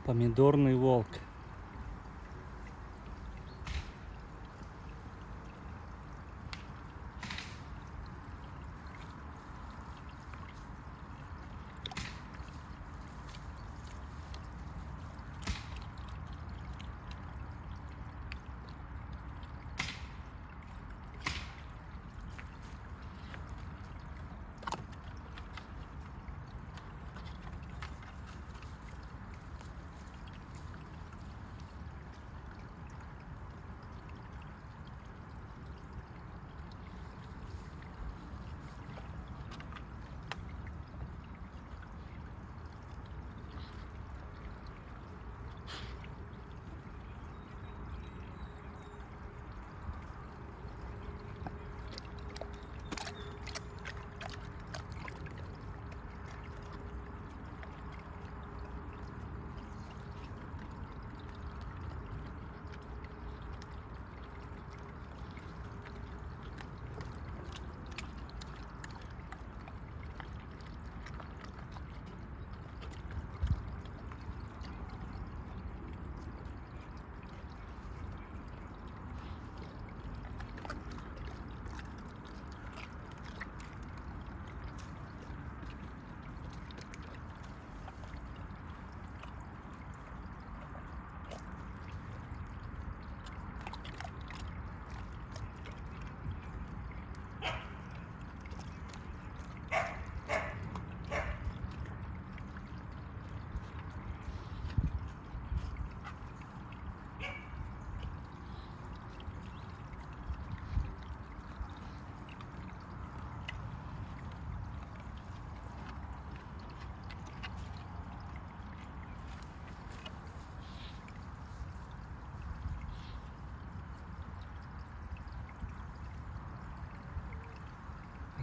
Помидорный волк.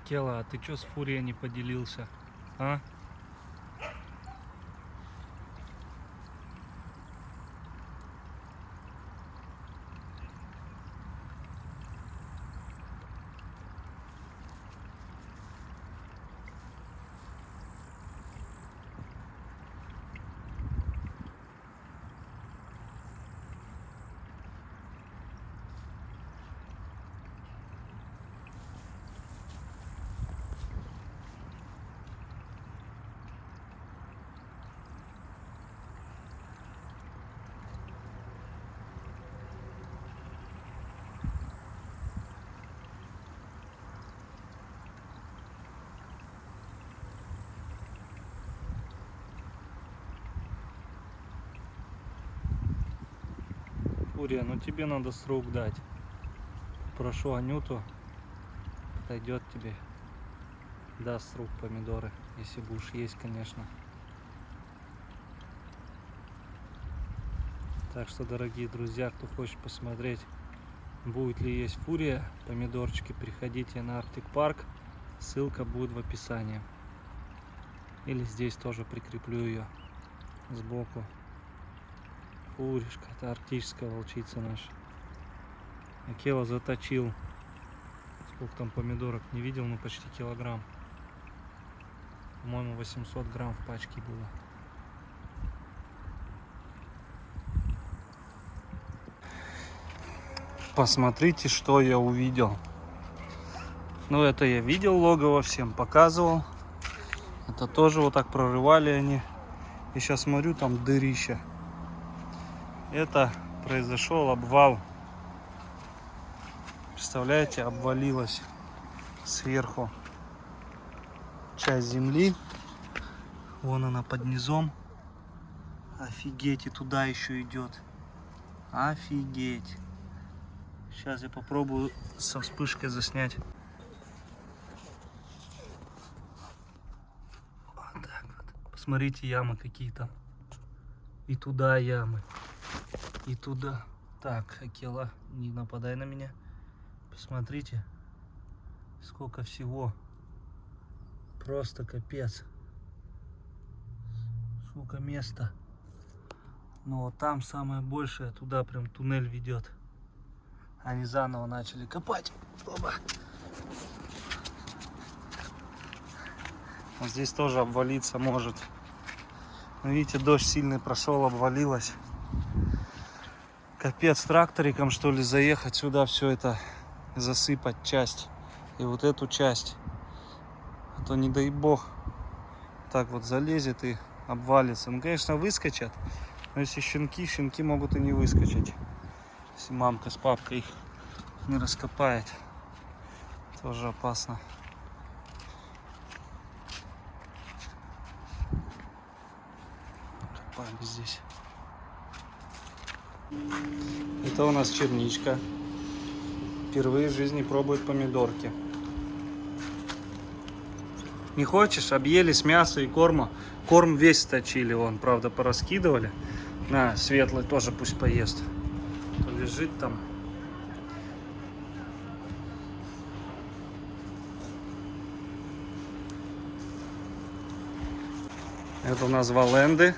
Акела, а ты чё с Фурией не поделился? А? Фурия, ну тебе надо срок дать. Прошу Анюту, подойдет тебе, даст срок помидоры, если будешь есть, конечно. Так что, дорогие друзья, кто хочет посмотреть, будет ли есть Фурия, помидорчики, приходите на Arctic Park, ссылка будет в описании. Или здесь тоже прикреплю ее сбоку. Фуришка, это арктическая волчица наша. Акела заточил. Сколько там помидорок не видел, но почти килограмм. По-моему, 800 грамм в пачке было. Посмотрите, что я увидел. Ну, это я видел логово, всем показывал. Это тоже вот так прорывали они. И сейчас смотрю, там дырища. Это произошел обвал. Представляете, обвалилась сверху часть земли. Вон она под низом. Офигеть, и туда еще идет. Офигеть. Сейчас я попробую со вспышкой заснять. Вот так вот. Посмотрите, ямы какие там. И туда ямы. И туда. Так, Акела, не нападай на меня. Посмотрите, сколько всего. Просто капец. Сколько места. Но вот там самое большее, туда прям туннель ведет. Они заново начали копать. Оба. Вот здесь тоже обвалиться может. Видите, дождь сильный прошел, обвалилось. Капец, тракториком что ли заехать сюда, все это засыпать часть. И вот эту часть. А то не дай бог так вот залезет и обвалится. Ну, конечно, выскочат. Но если щенки могут и не выскочить. Если мамка с папкой их не раскопает. Тоже опасно. Копаем здесь. Это у нас черничка. Впервые в жизни пробует помидорки. Не хочешь? Объелись мяса и корма. Корм весь сточили, вон, правда, пораскидывали. На, Светлый тоже пусть поест. То лежит там. Это у нас Валенды,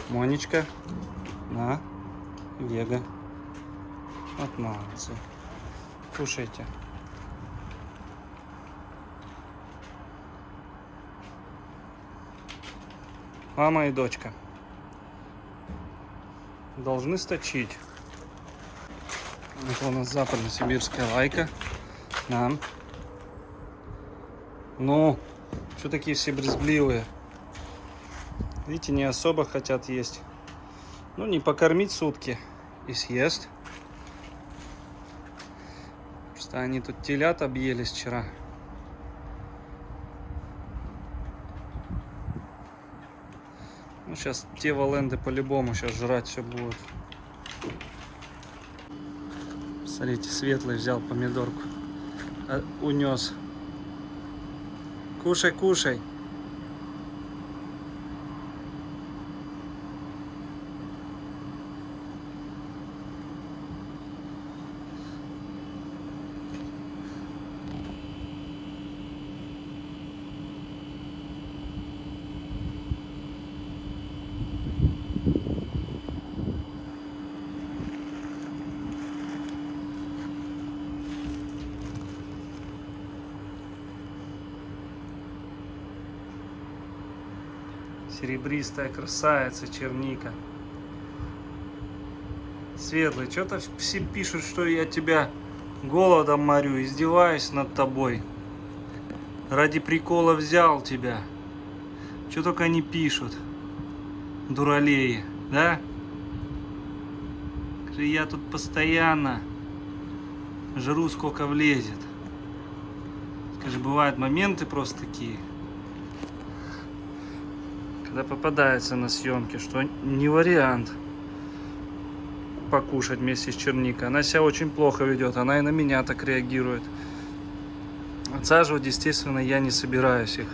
Монечка, на, Вега. Вот молодцы. Кушайте. Мама и дочка должны сточить. Это у нас западно-сибирская лайка. Нам. Ну, что такие все брезгливые? Видите, не особо хотят есть. Ну, не покормить сутки и съест. Просто они тут телят объелись вчера. Ну, сейчас те Валенды по-любому сейчас жрать все будут. Смотрите, Светлый взял помидорку. Унес. Кушай, кушай. Серебристая красавица черника. Светлый, что-то все пишут, что я тебя голодом морю, издеваюсь над тобой. Ради прикола взял тебя. Что только они пишут. Дуралеи, да? Я тут постоянно жру, сколько влезет. Скажи, бывают моменты просто такие, когда попадается на съемке, что не вариант покушать вместе с черникой. Она себя очень плохо ведет, она и на меня так реагирует. Отсаживать, естественно, я не собираюсь их.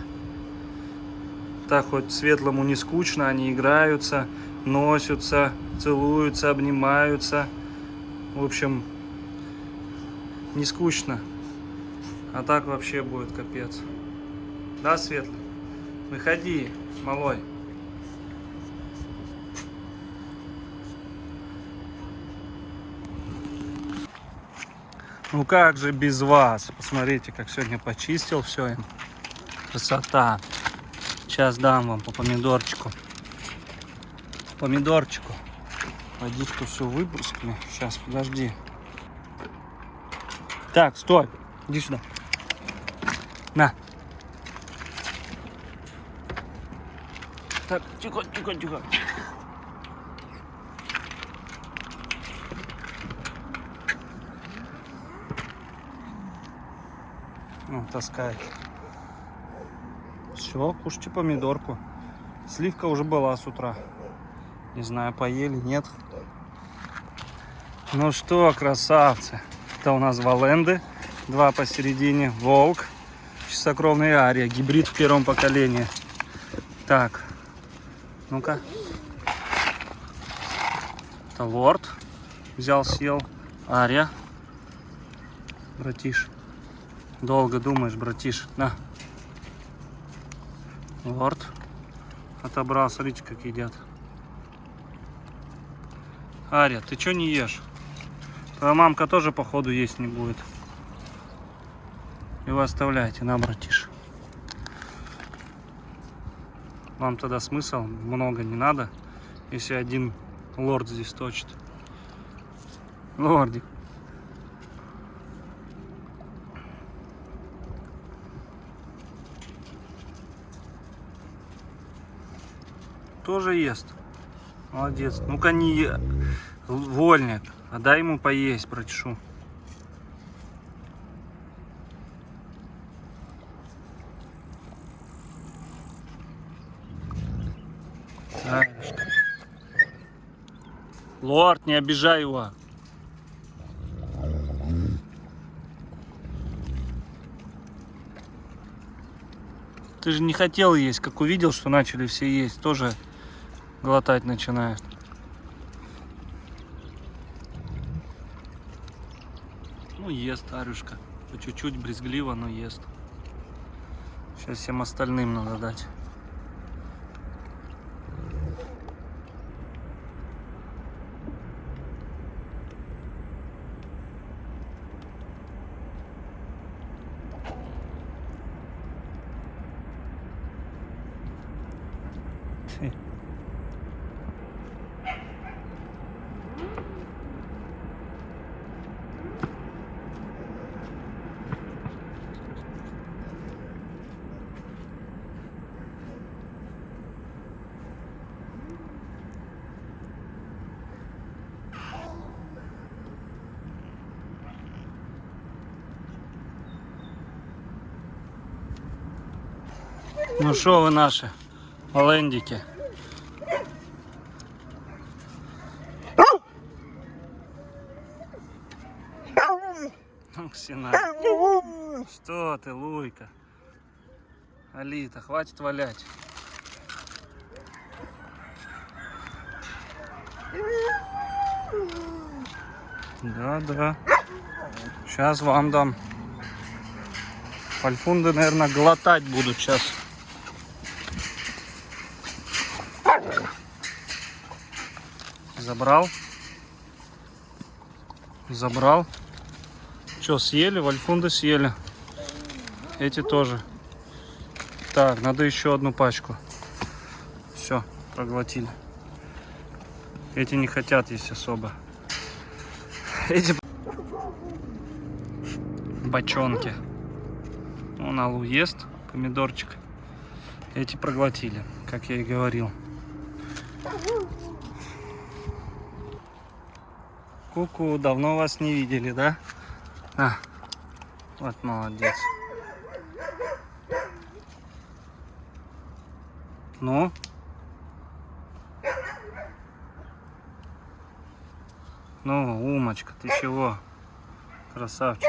Так хоть Светлому не скучно, они играются, носятся, целуются, обнимаются. В общем, не скучно. А так вообще будет капец. Да, Светлый? Выходи, малой. Ну как же без вас? Посмотрите, как сегодня почистил все им. Красота. Сейчас дам вам по помидорчику. Помидорчику. Водичку все выпускали. Сейчас, подожди. Так, стой. Иди сюда. На. Так, тихо, тихо, тихо. Ну, таскает. Все, кушайте помидорку. Сливка уже была с утра. Не знаю, поели, нет. Ну что, красавцы. Это у нас Валенды. Два посередине. Волк. Чистокровная Ария. Гибрид в первом поколении. Так. Ну-ка. Это Лорд. Взял, съел. Ария. Братиш. Долго думаешь, братиш. На. Лорд. Отобрал. Смотрите, как едят. Ария, ты что не ешь? Твоя мамка тоже, походу, есть не будет. И вы оставляете. На, братиш. Вам тогда смысл много не надо, если один лорд здесь точит. Лордик. Тоже ест. Молодец. Ну-ка не вольник. А дай ему поесть, братишу. Лорд, не обижай его. Ты же не хотел есть, как увидел, что начали все есть, тоже глотать начинает. Ну, ест Арюшка. По чуть-чуть брезгливо, но ест. Сейчас всем остальным надо дать. Ну что вы наши олендики? Ну, Ксена. Что ты, Луйка? Алита, хватит валять. Да. Сейчас вам дам. Фальфунды, наверное, глотать будут сейчас. Забрал. Что, съели? Вальфунды съели. Эти тоже. Так, надо еще одну пачку. Все, проглотили. Эти не хотят есть особо. Эти бочонки. Он Алу ест, помидорчик. Эти проглотили, как я и говорил. Ку-ку, давно вас не видели, да? А, вот молодец. Ну? Ну, Умочка, ты чего? Красавчик.